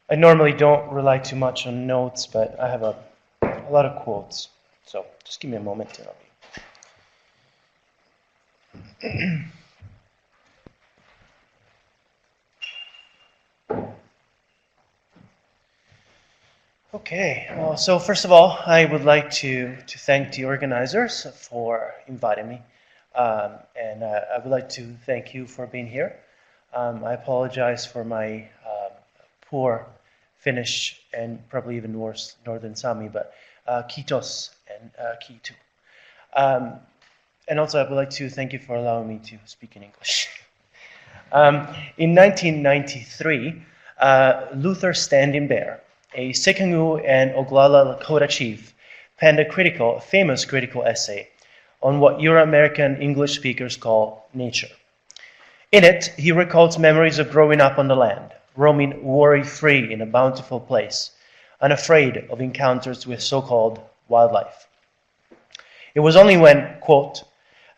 I normally don't rely too much on notes, but I have a lot of quotes. So just give me a moment and I'll be. Okay, well, so first of all, I would like to thank the organizers for inviting me. And I would like to thank you for being here. I apologize for my poor Finnish and probably even worse Northern Sami, but kiitos and kiitu. And also I would like to thank you for allowing me to speak in English. In 1993, Luther Standing Bear, a Sekangu and Oglala Lakota chief, penned a famous critical essay on what Euro-American English speakers call nature. In it, he recalls memories of growing up on the land, roaming worry-free in a bountiful place, unafraid of encounters with so-called wildlife. It was only when, quote,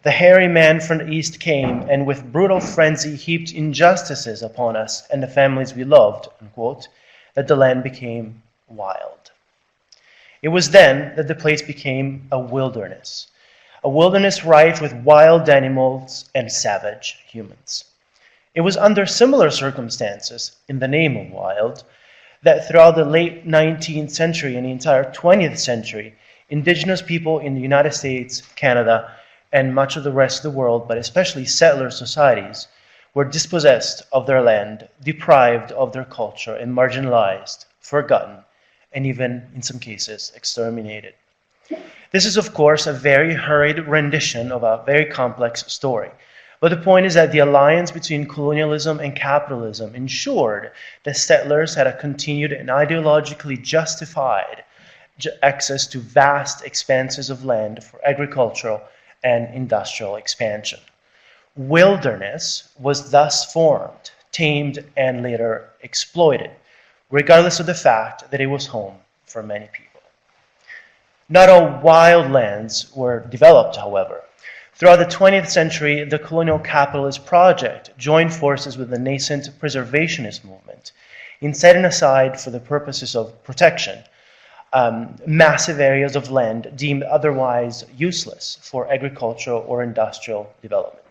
the hairy man from the east came and with brutal frenzy heaped injustices upon us and the families we loved, unquote, that the land became wild. It was then that the place became a wilderness rife with wild animals and savage humans. It was under similar circumstances, in the name of wild, that throughout the late 19th century and the entire 20th century, indigenous people in the United States, Canada, and much of the rest of the world, but especially settler societies, were dispossessed of their land, deprived of their culture, and marginalized, forgotten, and even, in some cases, exterminated. This is, of course, a very hurried rendition of a very complex story. But the point is that the alliance between colonialism and capitalism ensured that settlers had a continued and ideologically justified access to vast expanses of land for agricultural and industrial expansion. Wilderness was thus formed, tamed, and later exploited, regardless of the fact that it was home for many people. Not all wild lands were developed, however. Throughout the 20th century, the colonial capitalist project joined forces with the nascent preservationist movement in setting aside, for the purposes of protection, massive areas of land deemed otherwise useless for agricultural or industrial development.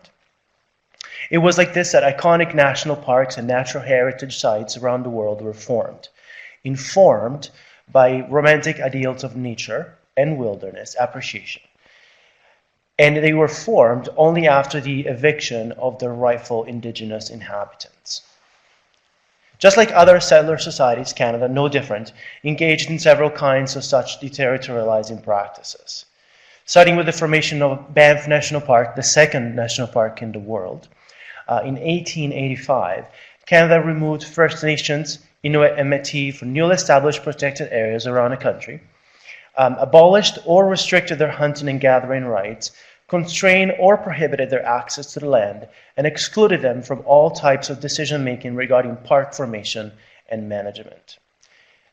It was like this that iconic national parks and natural heritage sites around the world were formed, informed by romantic ideals of nature and wilderness appreciation. And they were formed only after the eviction of the rightful indigenous inhabitants. Just like other settler societies, Canada, no different, engaged in several kinds of such deterritorializing practices. Starting with the formation of Banff National Park, the second national park in the world, in 1885, Canada removed First Nations, Inuit, and Métis from newly established protected areas around the country, abolished or restricted their hunting and gathering rights, constrained or prohibited their access to the land, and excluded them from all types of decision-making regarding park formation and management.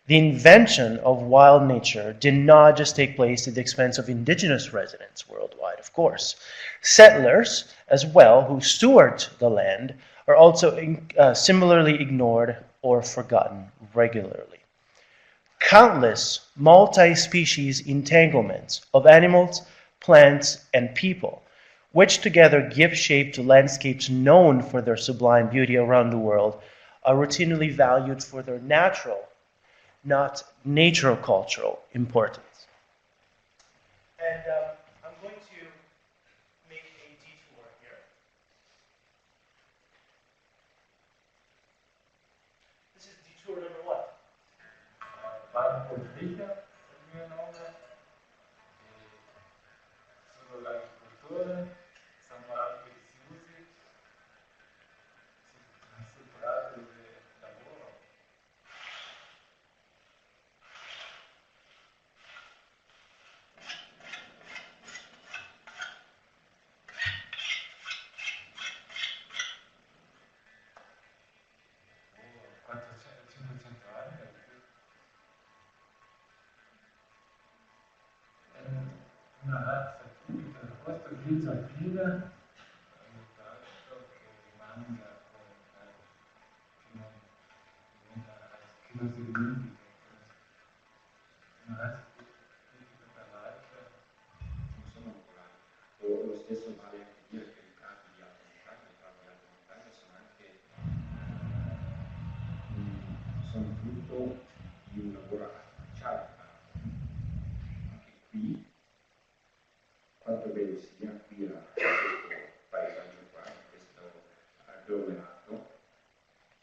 The invention of wild nature did not just take place at the expense of indigenous residents worldwide, of course. Settlers, as well, who steward the land, are also similarly ignored or forgotten regularly. Countless multi-species entanglements of animals, plants, and people, which together give shape to landscapes known for their sublime beauty around the world, are routinely valued for their natural, not natural-cultural importance. And I'm going to make a detour here. This is detour number what? Una razza tipica del posto grigia alpina, ogni tanto che rimanda con che non diventa non si dimentica, non è specifica per l'arte. Non sono naturali. O lo stesso vale anche dire che i casi di alta montagna, i casi di alta montagna sono anche sono frutto di un lavoro artificiale. Anche qui, quanto bello sia qui a questo paesaggio qua, in questo agglomerato,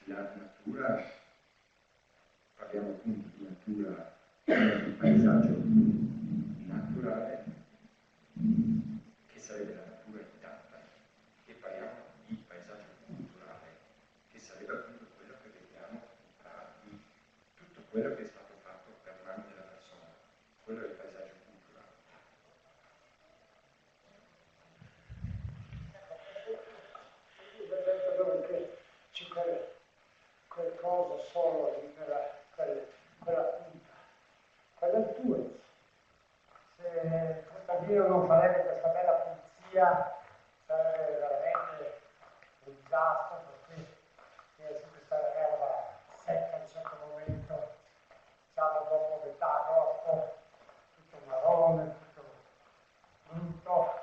la natura, parliamo appunto di natura, di paesaggio naturale, che sarebbe la natura intatta, e parliamo di paesaggio culturale, che sarebbe appunto quello che vediamo di tutto quello che è stato fatto per mano della persona. Quello è il paesaggio culturale. C'è quel coso solo di quella punta, quella è tua. Se Contadino non farebbe questa bella pulizia sarebbe veramente un disastro, perché questa erba secca in un certo momento, diciamo dopo metà agosto, tutto marrone, tutto brutto.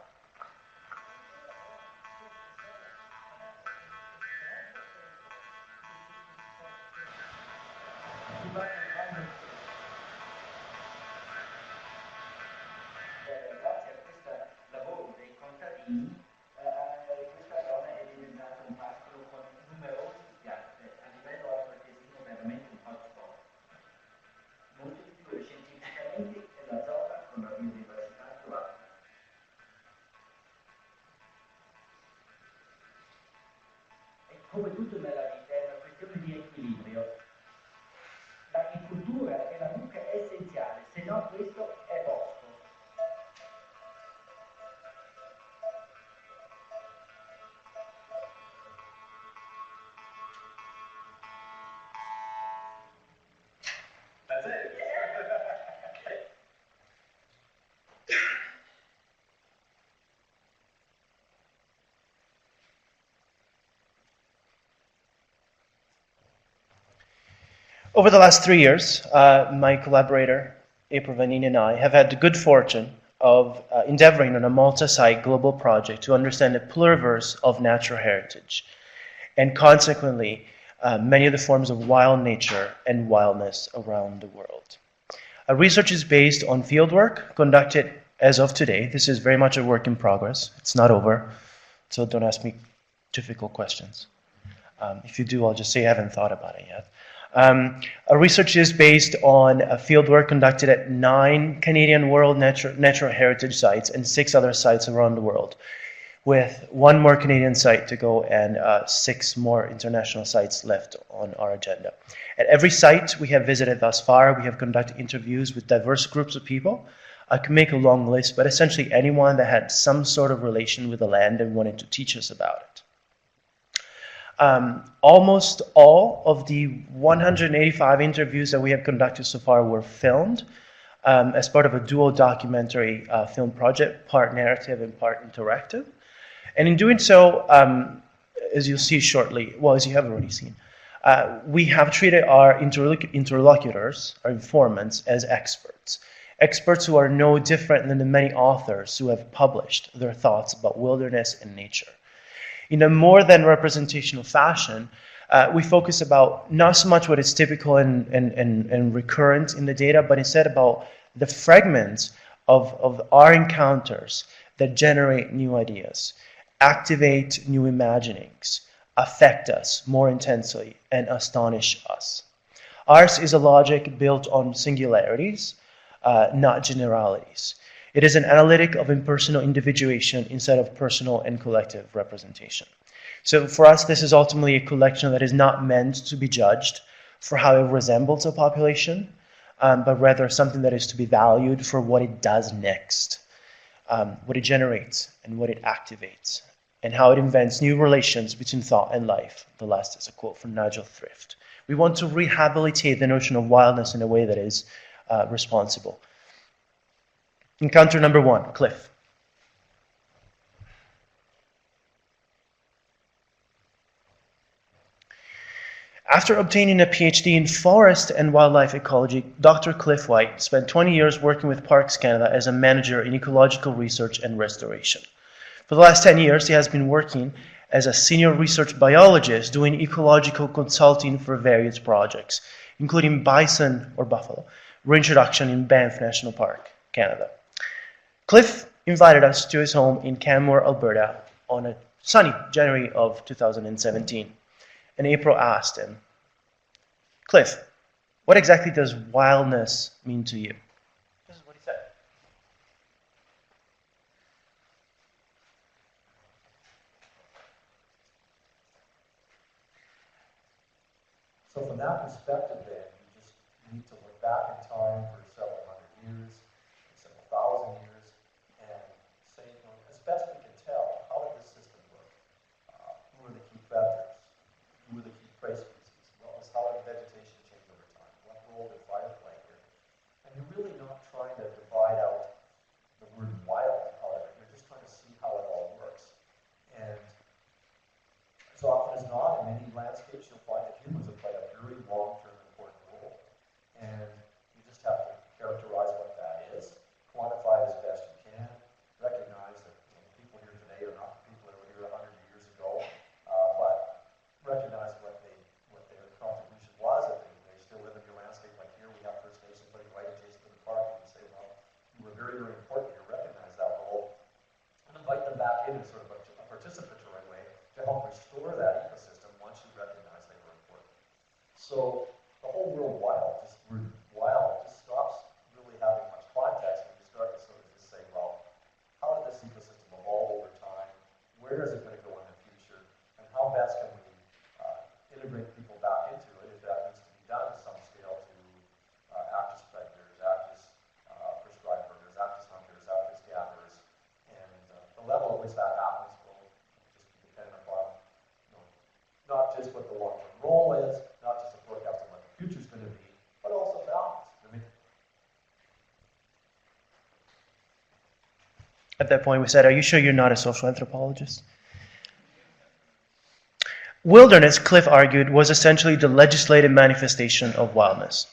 Grazie a questo lavoro dei contadini, questa zona è diventata un pascolo con numerose spiagge, a livello altoatesino veramente un hotspot. Molto più scientificamente è la zona con la biodiversità più alta. E come tutto nella vita è una questione di equilibrio. L'agricoltura e la mucca è essenziale, se no questo è bosco. Over the last 3 years, my collaborator, Phillip Vannini, and I have had the good fortune of endeavoring on a multi-site global project to understand the pluriverse of natural heritage, and consequently, many of the forms of wild nature and wildness around the world. Our research is based on fieldwork conducted as of today. This is very much a work in progress. It's not over, so don't ask me difficult questions. If you do, I'll just say I haven't thought about it yet. Our research is based on a fieldwork conducted at 9 Canadian World Natural Heritage sites and 6 other sites around the world, with 1 more Canadian site to go and 6 more international sites left on our agenda. At every site we have visited thus far, we have conducted interviews with diverse groups of people. I could make a long list, but essentially anyone that had some sort of relation with the land and wanted to teach us about it. Almost all of the 185 interviews that we have conducted so far were filmed as part of a dual documentary film project, part narrative and part interactive. And in doing so, as you'll see shortly, well, as you have already seen, we have treated our interlocutors, our informants, as experts. Experts who are no different than the many authors who have published their thoughts about wilderness and nature. In a more than representational fashion, we focus about not so much what is typical and recurrent in the data, but instead about the fragments of our encounters that generate new ideas, activate new imaginings, affect us more intensely, and astonish us. Ours is a logic built on singularities, not generalities. It is an analytic of impersonal individuation instead of personal and collective representation. So for us, this is ultimately a collection that is not meant to be judged for how it resembles a population, but rather something that is to be valued for what it does next, what it generates and what it activates, and how it invents new relations between thought and life. The last is a quote from Nigel Thrift. We want to rehabilitate the notion of wildness in a way that is responsible. Encounter number 1, cliff. After obtaining a PhD in forest and wildlife ecology, Dr. Cliff White spent 20 years working with Parks Canada as a manager in ecological research and restoration. For the last 10 years, he has been working as a senior research biologist doing ecological consulting for various projects, including bison or buffalo reintroduction in Banff National Park, Canada. Cliff invited us to his home in Canmore, Alberta on a sunny January of 2017. And April asked him, Cliff, what exactly does wildness mean to you? This is what he said. So from that perspective then, you just need to look back in time for several hundred years, several thousand years, and say, you know, as best we can tell, how did this system work? Who were the key predators? Who were the key prey species? How did vegetation change over time? What role did fire play here? And you're really not trying to divide out the word wild out of it. You're just trying to see how it all works. And as often as not, in many landscapes, you'll find that humans have played a very long-term important role. And you just have to characterize what that is, quantify it as best you can, recognize that the people here today are not the people that were here 100 years ago, but recognize what their contribution was. If they still live in your landscape, like here, we have First Nations living right adjacent to the park, and you say, well, you were very, very important here, recognize that role, and invite them back in sort of a participatory way to help restore that ecosystem once you recognize they were important. So the whole word wild just stops really having much context when you start to sort of just say, well, how did this ecosystem evolve over time? Where is it going to go in the future? And how best can we integrate people back into it if that needs to be done to some scale to act as predators, act as prescribed herders, act as hunters, act as gatherers. And the level at which that happens will just be dependent upon, you know, not just what the long-term role is, not just a forecast of what the future is going to be, but also balance. At that point, we said, are you sure you're not a social anthropologist? Wilderness, Cliff argued, was essentially the legislative manifestation of wildness.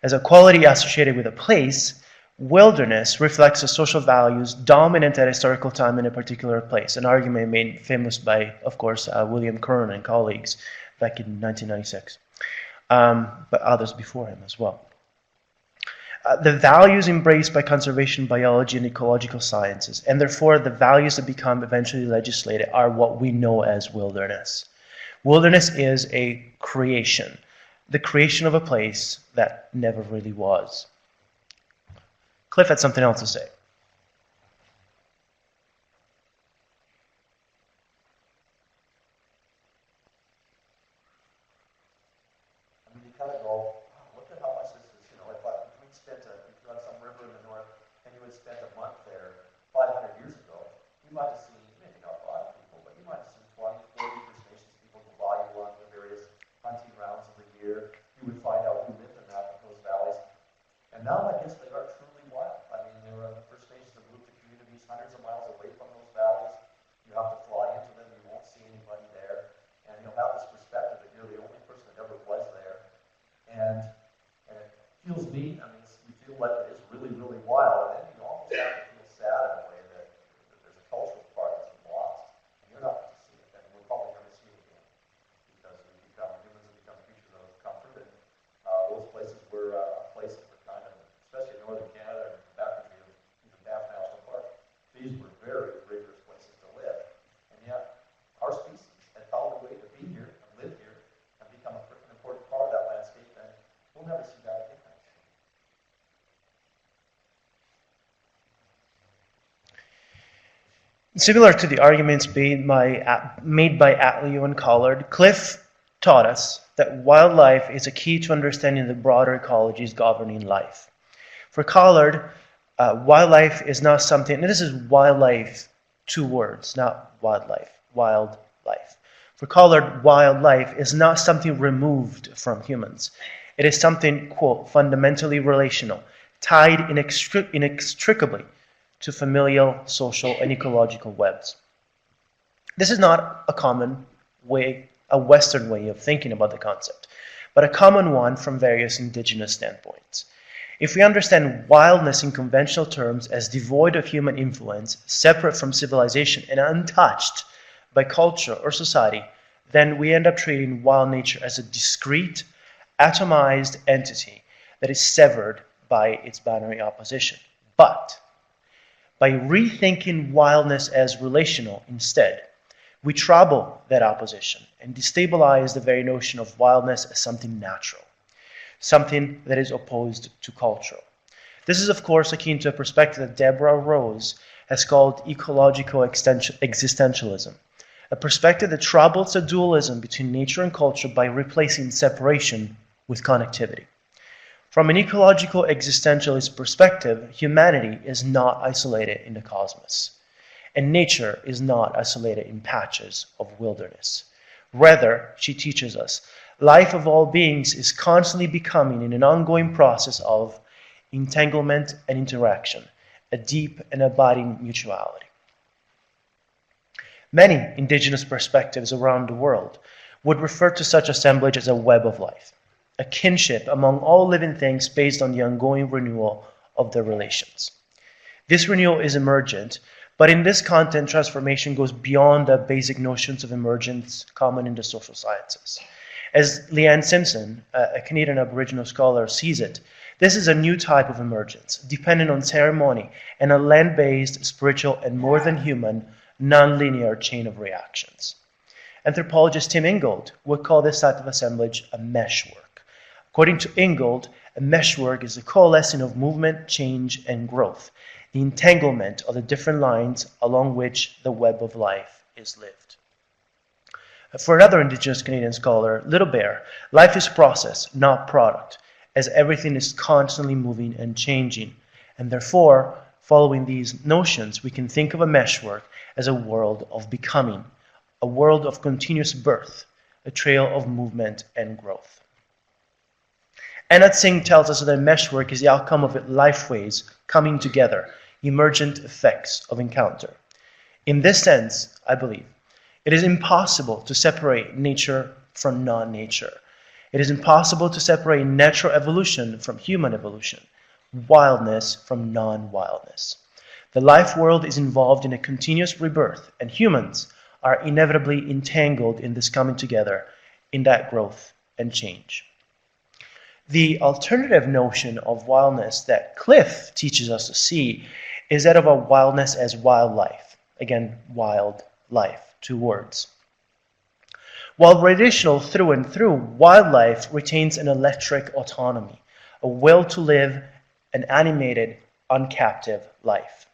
As a quality associated with a place, wilderness reflects the social values dominant at a historical time in a particular place, an argument made famous by, of course, William Kern and colleagues back in 1996, but others before him as well. The values embraced by conservation biology and ecological sciences, and therefore the values that become eventually legislated, are what we know as wilderness. Wilderness is a creation, the creation of a place that never really was. Cliff had something else to say. I mean, you kind of go, wow, look at how much this is, you know, if we'd spent if you had some river in the north and you had spent a month there 500 years ago, you might have seen, maybe not a lot of people, but you might have seen 20, 40 First Nations people go by you on the various hunting rounds of the year. You would find out who lived in those valleys. And now I guess they are truly wild. I mean, there are the First Nations that moved to communities hundreds of miles away from those valleys. You have to fly into them, you won't see anybody there. And you'll have this perspective that you're the only person that ever was there. And it feels neat. I mean, you feel like it is really, really wild. And then you almost have to feel sad in a way that there's a cultural part that's lost. And you're not going to see it, and we'll probably never see it again. Because humans have become creatures of comfort, and those places were a place that were kind of, especially in northern Canada and backcountry of even Banff National Park, these were very rigorous places to live. And yet, our species had found a way to be here and live here and become an important part of that landscape, and we'll never see that again. Similar to the arguments made by Atleo and Collard, Cliff taught us that wildlife is a key to understanding the broader ecologies governing life. For Collard, wildlife is not something, and this is wildlife, two words, not wildlife, wildlife. For Collard, wildlife is not something removed from humans. It is something, quote, fundamentally relational, tied inextricably to familial, social, and ecological webs. This is not a common way, a Western way of thinking about the concept. but a common one from various indigenous standpoints. If we understand wildness in conventional terms as devoid of human influence, separate from civilization, and untouched by culture or society, then we end up treating wild nature as a discrete, atomized entity that is severed by its binary opposition. But by rethinking wildness as relational instead, we trouble that opposition and destabilize the very notion of wildness as something natural, something that is opposed to cultural. This is, of course, akin to a perspective that Deborah Rose has called ecological existentialism, a perspective that troubles the dualism between nature and culture by replacing separation with connectivity. From an ecological existentialist perspective, humanity is not isolated in the cosmos, and nature is not isolated in patches of wilderness. Rather, she teaches us, life of all beings is constantly becoming in an ongoing process of entanglement and interaction, a deep and abiding mutuality. Many indigenous perspectives around the world would refer to such assemblage as a web of life, a kinship among all living things based on the ongoing renewal of their relations. This renewal is emergent, but in this content, transformation goes beyond the basic notions of emergence common in the social sciences. As Leanne Simpson, a Canadian Aboriginal scholar, sees it, this is a new type of emergence, dependent on ceremony and a land-based, spiritual, and more than human, non-linear chain of reactions. Anthropologist Tim Ingold would call this type of assemblage a meshwork. According to Ingold, a meshwork is the coalescing of movement, change, and growth, the entanglement of the different lines along which the web of life is lived. For another Indigenous Canadian scholar, Little Bear, life is process, not product, as everything is constantly moving and changing. And therefore, following these notions, we can think of a meshwork as a world of becoming, a world of continuous birth, a trail of movement and growth. Anat Singh tells us that meshwork is the outcome of lifeways coming together, emergent effects of encounter. In this sense, I believe, it is impossible to separate nature from non-nature. It is impossible to separate natural evolution from human evolution, wildness from non-wildness. The life world is involved in a continuous rebirth, and humans are inevitably entangled in this coming together, in that growth and change. The alternative notion of wildness that Cliff teaches us to see is that of a wildness as wildlife. Again, wild life, two words. While relational through and through, wildlife retains an electric autonomy, a will to live an animated, uncaptive life.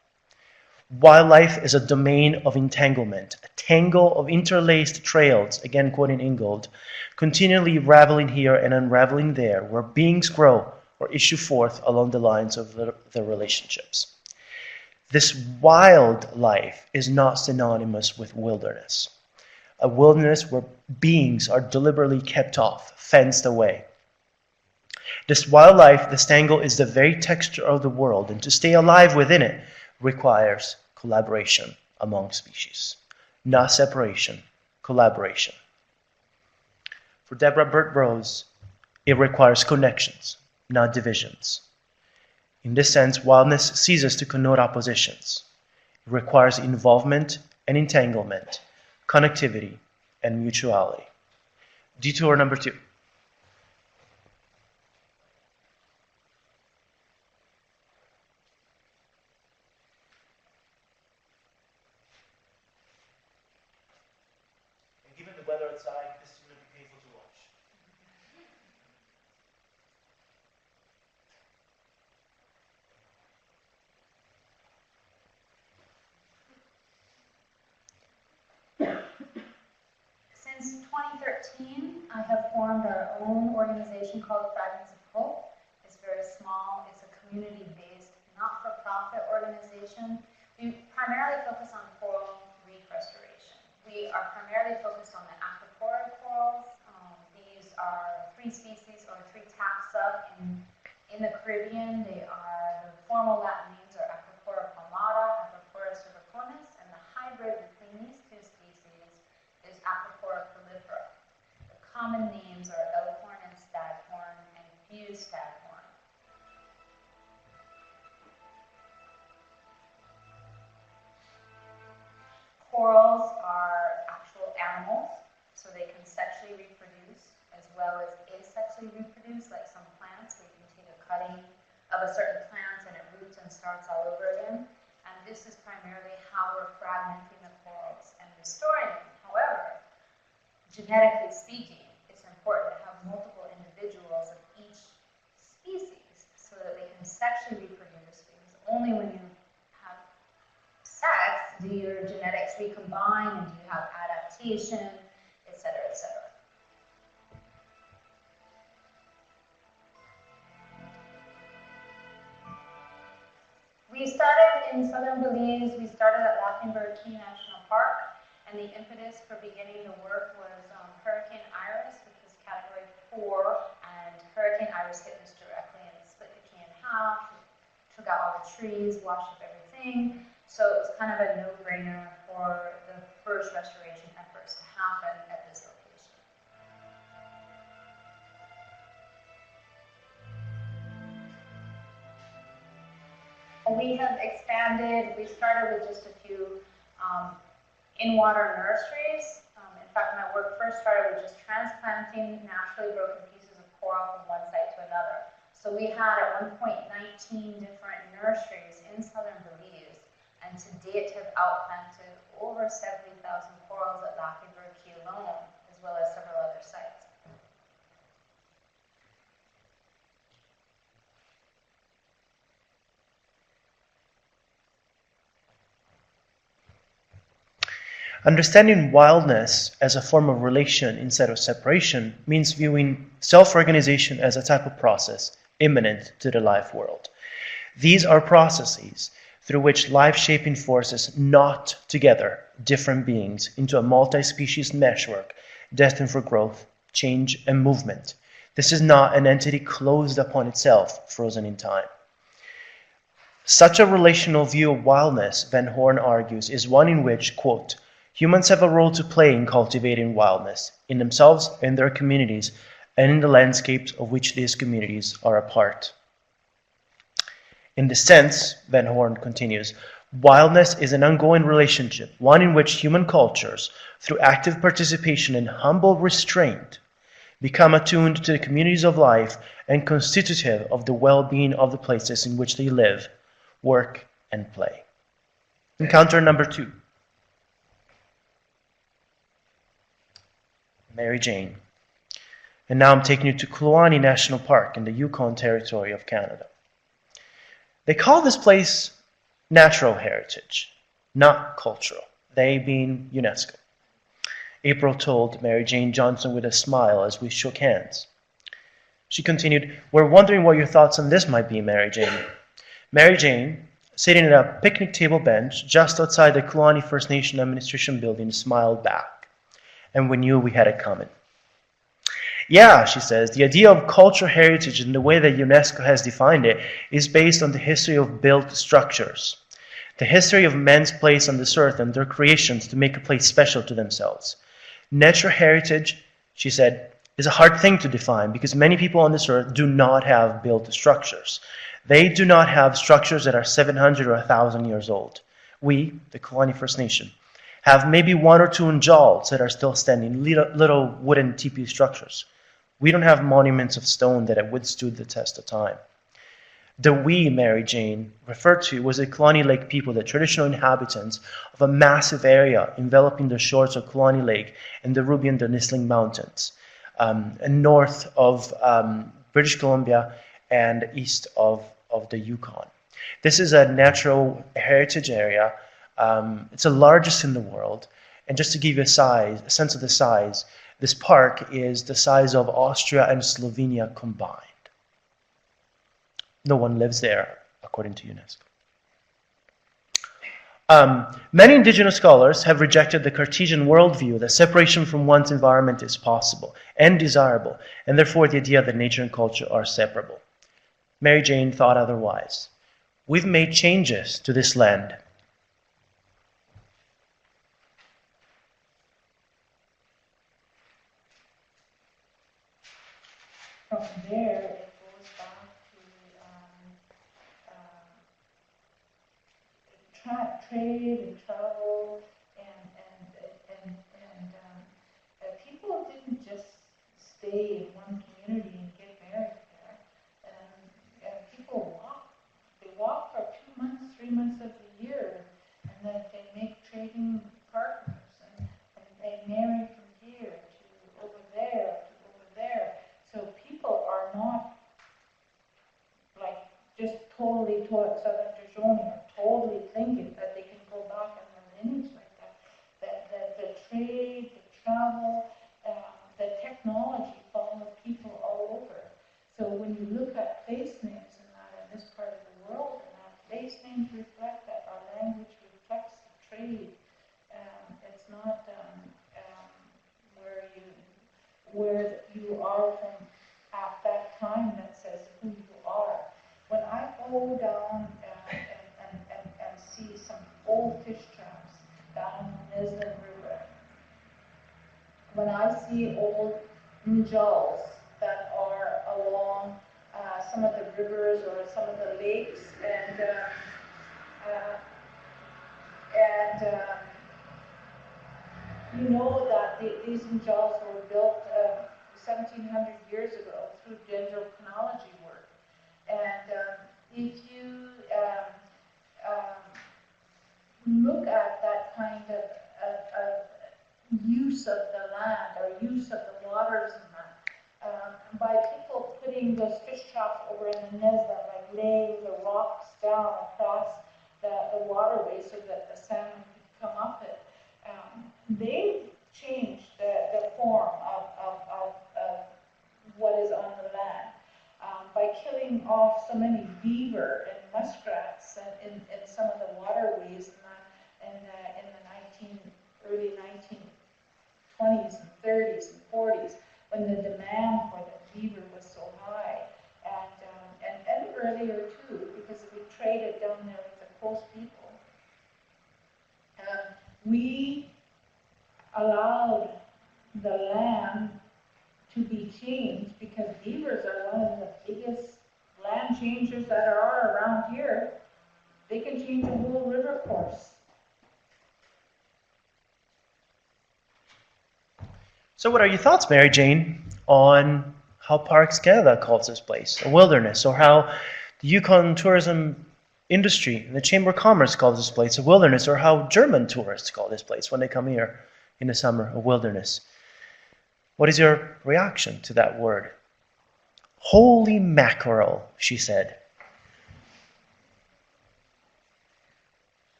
Wildlife is a domain of entanglement, a tangle of interlaced trails, again quoting Ingold, continually raveling here and unraveling there, where beings grow or issue forth along the lines of their relationships. This wild life is not synonymous with wilderness, a wilderness where beings are deliberately kept off, fenced away. This wild life, this tangle, is the very texture of the world, and to stay alive within it requires collaboration among species, not separation, collaboration. For Deborah Burt Rose, it requires connections, not divisions. In this sense, wildness ceases to connote oppositions. It requires involvement and entanglement, connectivity and mutuality. Detour number 2. Given the weather outside, this is going to be painful to watch. Since 2013, I have formed our own organization called Fragments of Hope. It's very small. It's a community-based, not-for-profit organization. We primarily focus on coral reef restoration. We are primarily focused on the aquaporid corals. These are 3 species or 3 taxa in the Caribbean. They are, the formal Latin names are Aquapora palmata, Aquapora cervicornis, and the hybrid between these 2 species is Aquapora prolifera. The common names are Elkhorn and Stag this is primarily how we're fragmenting the corals and restoring them. However, genetically speaking, it's important to have multiple individuals of each species so that they can sexually reproduce, because only when you have sex do your genetics recombine and do you have adaptation, etc., etc. We started in southern Belize. We started at Laughingburg Key National Park, and the impetus for beginning the work was Hurricane Iris, which was Category 4, and Hurricane Iris hit us directly and split the key in half, took out all the trees, washed up everything. So it was kind of a no-brainer for the first restoration efforts to happen at this location. We have expanded. We started with just a few in-water nurseries. In fact, my work first started with just transplanting naturally broken pieces of coral from one site to another. So we had at one point 19 different nurseries in southern Belize, and to date have outplanted over 70,000 corals at Laughingburg Key alone, as well as several other sites. Understanding wildness as a form of relation instead of separation means viewing self-organization as a type of process immanent to the life world. These are processes through which life-shaping forces knot together different beings into a multi-species meshwork destined for growth, change, and movement. This is not an entity closed upon itself, frozen in time. Such a relational view of wildness, Van Horn argues, is one in which, quote, humans have a role to play in cultivating wildness, in themselves, in their communities, and in the landscapes of which these communities are a part. In this sense, Van Horn continues, wildness is an ongoing relationship, one in which human cultures, through active participation and humble restraint, become attuned to the communities of life and constitutive of the well-being of the places in which they live, work, and play. Encounter number 2. Mary Jane. And now I'm taking you to Kluane National Park in the Yukon Territory of Canada. They call this place natural heritage, not cultural, they being UNESCO. April told Mary Jane Johnson with a smile as we shook hands. She continued, we're wondering what your thoughts on this might be, Mary Jane. Mary Jane, sitting at a picnic table bench just outside the Kluane First Nation Administration building, smiled back. And we knew we had it coming. Yeah, she says, the idea of cultural heritage and the way that UNESCO has defined it is based on the history of built structures, the history of men's place on this earth and their creations to make a place special to themselves. Natural heritage, she said, is a hard thing to define because many people on this earth do not have built structures. They do not have structures that are 700 or 1,000 years old. We, the Kluane First Nation, have maybe 1 or 2 njals that are still standing, little wooden teepee structures. We don't have monuments of stone that have withstood the test of time. The we, Mary Jane, referred to was the Kluane Lake people, the traditional inhabitants of a massive area enveloping the shores of Kluane Lake and the Ruby and the Nisling Mountains, and north of British Columbia and east of the Yukon. This is a natural heritage area. It's the largest in the world, and just to give you a sense of the size, this park is the size of Austria and Slovenia combined. No one lives there, according to UNESCO. Many indigenous scholars have rejected the Cartesian worldview that separation from one's environment is possible and desirable, and therefore the idea that nature and culture are separable. Mary Jane thought otherwise. We've made changes to this land. From there, it goes back to trade and travel, and people didn't just stay in one community and get married there. And people walked. They walked for 2 months, 3 months of the year totally taught Southern Dejoni are totally thinking that they can go back in their lineage like that. That the trade, the travel, the technology follows people all over. So when you look at place names and that in this part of the world, and that place names reflect that, our language reflects the trade. It's not where you are from at that time that says who you are. When I go down and see some old fish traps down the Nizhda River, when I see old njals that are along some of the rivers or some of the lakes, and you know that these njals were built 1,700 years ago through dendrochronology work. And if you look at that kind of use of the land or use of the waters and that, by people putting those fish traps over in the Nizhda, like laying the rocks down across the waterway so that the salmon could come up it, they've changed the form of what is on the land by killing off so many beaver and muskrats in some of the waterways in the early 1920s and 30s and 40s, when the demand for the beaver was so high, and earlier too, because we traded down there with the coast people. We allowed the land to be changed because beavers are one of the biggest land changers that are around here. They can change a whole river course. So what are your thoughts, Mary Jane, on how Parks Canada calls this place a wilderness, or how the Yukon tourism industry and the Chamber of Commerce calls this place a wilderness, or how German tourists call this place when they come here in the summer a wilderness? What is your reaction to that word? Holy mackerel, she said.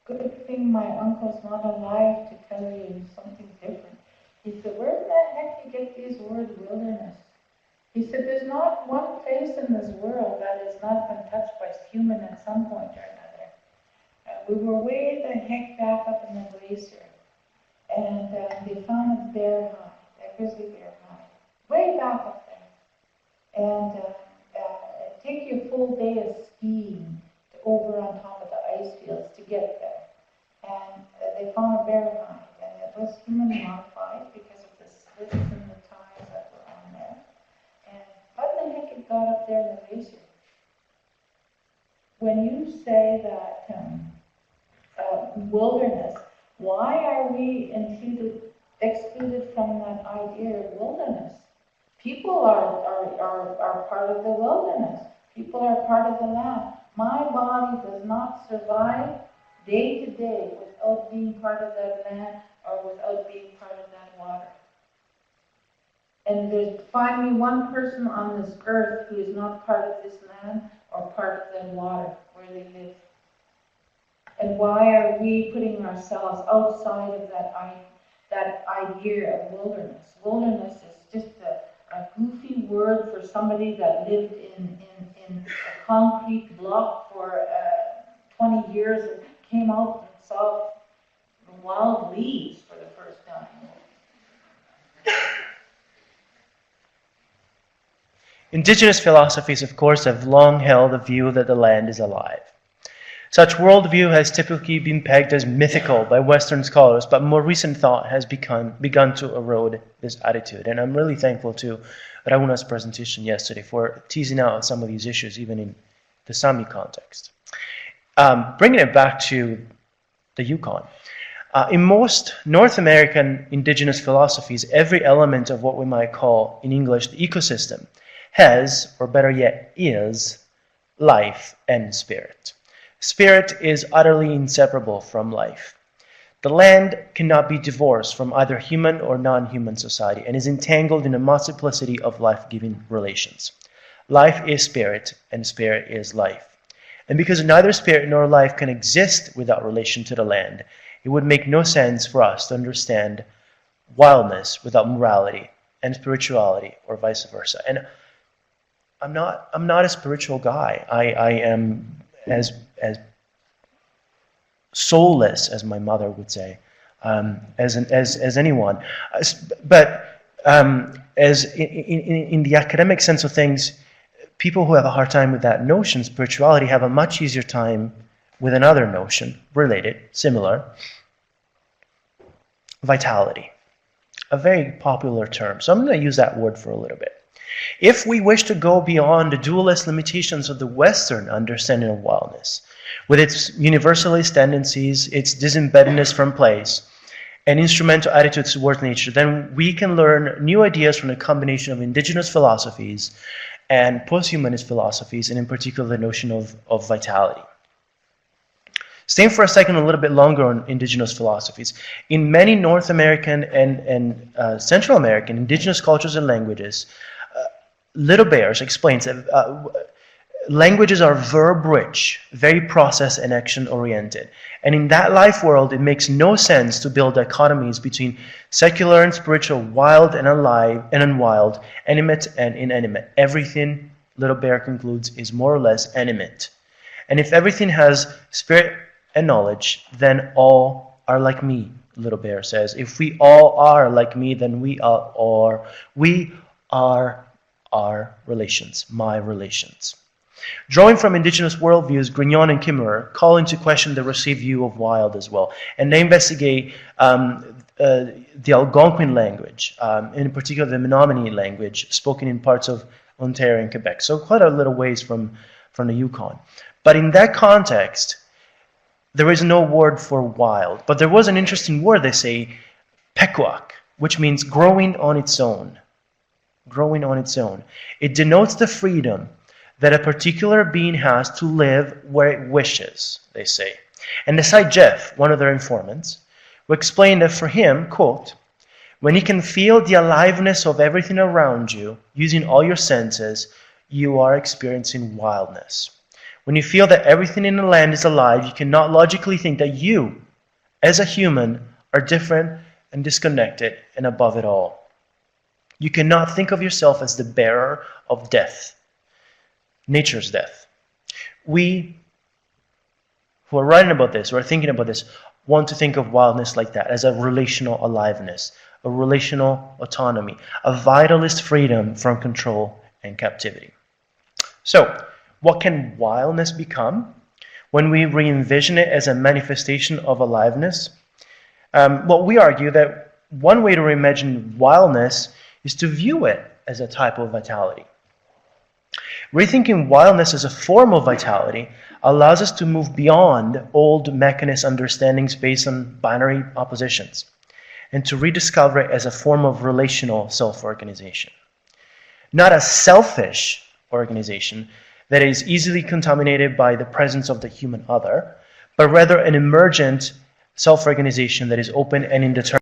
Good thing my uncle's not alive to tell you something different. He said, where the heck you get these words wilderness? He said, there's not one place in this world that has not been touched by human at some point or another. We were way the heck back up in the glacier, and they found a bear hide, a grizzly bear hide, way back up there. And it took you a full day of skiing over on top of the ice fields to get there. And they found a bear hide, and it was human modified because of the slits and the ties that were on there. And how the heck it got up there in the glacier? When you say that wilderness, why are we excluded from that idea of wilderness? People are part of the wilderness. People are part of the land. My body does not survive day to day without being part of that land or without being part of that water. And find me one person on this earth who is not part of this land or part of that water where they live. And why are we putting ourselves outside of that idea of wilderness? Wilderness is just a goofy word for somebody that lived in a concrete block for 20 years and came out and saw wild leaves for the first time. Indigenous philosophies, of course, have long held the view that the land is alive. Such worldview has typically been pegged as mythical by Western scholars, but more recent thought has begun to erode this attitude. And I'm really thankful to Rauna's presentation yesterday for teasing out some of these issues, even in the Sami context. Bringing it back to the Yukon. In most North American indigenous philosophies, every element of what we might call, in English, the ecosystem has, or better yet, is life and spirit. Spirit is utterly inseparable from life. The land cannot be divorced from either human or non-human society and is entangled in a multiplicity of life-giving relations. Life is spirit, and spirit is life. And because neither spirit nor life can exist without relation to the land, it would make no sense for us to understand wildness without morality and spirituality, or vice versa. And I'm not a spiritual guy. I am as soulless, as my mother would say, as anyone. But as in the academic sense of things, people who have a hard time with that notion, spirituality, have a much easier time with another notion, related, similar, vitality. A very popular term. So I'm going to use that word for a little bit. If we wish to go beyond the dualist limitations of the Western understanding of wildness, with its universalist tendencies, its disembeddedness from place, and instrumental attitudes towards nature, then we can learn new ideas from a combination of indigenous philosophies and posthumanist philosophies, and in particular the notion of vitality. Staying for a second a little bit longer on indigenous philosophies. In many North American and Central American indigenous cultures and languages, Little Bears explains that languages are verb-rich, very process and action-oriented. And in that life world, it makes no sense to build dichotomies between secular and spiritual, wild and alive and unwild, animate and inanimate. Everything, Little Bear concludes, is more or less animate. And if everything has spirit and knowledge, then all are like me, Little Bear says. If we all are like me, then we are our relations, my relations. Drawing from indigenous worldviews, Grignon and Kimmerer call into question the received view of wild as well. And they investigate the Algonquin language, in particular the Menominee language, spoken in parts of Ontario and Quebec. So quite a little ways from the Yukon. But in that context, there is no word for wild. But there was an interesting word, they say, pekuak, which means growing on its own. Growing on its own. It denotes the freedom that a particular being has to live where it wishes, they say. And they cite Jeff, one of their informants, who explained that for him, quote, when you can feel the aliveness of everything around you, using all your senses, you are experiencing wildness. When you feel that everything in the land is alive, you cannot logically think that you, as a human, are different and disconnected and above it all. You cannot think of yourself as the bearer of death, nature's death. We who are writing about this, or are thinking about this, want to think of wildness like that, as a relational aliveness, a relational autonomy, a vitalist freedom from control and captivity. So, what can wildness become when we re-envision it as a manifestation of aliveness? Well, we argue that one way to reimagine wildness is to view it as a type of vitality. Rethinking wildness as a form of vitality allows us to move beyond old mechanist understandings based on binary oppositions, and to rediscover it as a form of relational self-organization. Not a selfish organization that is easily contaminated by the presence of the human other, but rather an emergent self-organization that is open and indeterminate.